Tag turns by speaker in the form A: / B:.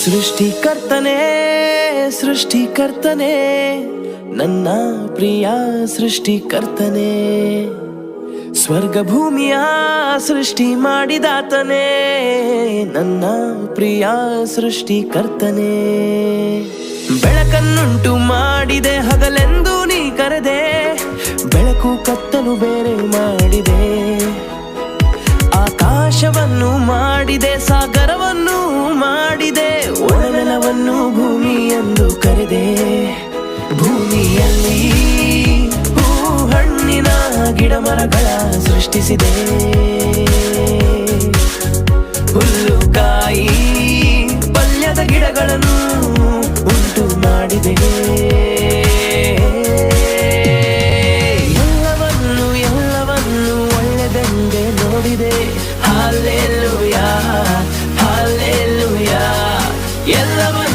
A: ಸೃಷ್ಟಿಕರ್ತನೇ ಸೃಷ್ಟಿಕರ್ತನೇ ನನ್ನ ಪ್ರಿಯ ಸೃಷ್ಟಿಕರ್ತನೇ, ಸ್ವರ್ಗ ಭೂಮಿಯ ಸೃಷ್ಟಿ ಮಾಡಿದಾತನೇ ನನ್ನ ಪ್ರಿಯ ಸೃಷ್ಟಿಕರ್ತನೇ. ಬೆಳಕನ್ನುಂಟು ಮಾಡಿದೆ ಹಗಲೆಂದು ನೀ ಕರೆದೆ, ಬೆಳಕು ಕತ್ತಲು ಬೇರೆ ಮಾಡಿದೆ. ಆಕಾಶವನ್ನು ಮಾಡಿದೆ, ಸಾಗರವನ್ನು ಮಾಡಿದೆ, ಒಣನೆಲವನ್ನು ಭೂಮಿ ಎಂದು ಕರೆದೆ. ಭೂಮಿಯಲ್ಲಿ ಹೂ ಹಣ್ಣಿನ ಗಿಡ ಮರಗಳ ಸೃಷ್ಟಿಸಿದೆ, ಹುಲ್ಲುಕಾಯಿ ಪಲ್ಯದ ಗಿಡಗಳನ್ನು ಉಂಟು ಮಾಡಿದೆ. ಎಲ್ಲವನ್ನು ಒಳ್ಳೆದೆಂದೇ ನೋಡಿದೆ. Hallelujah hallelujah. ಎಲ್ಲವನ್ನೂ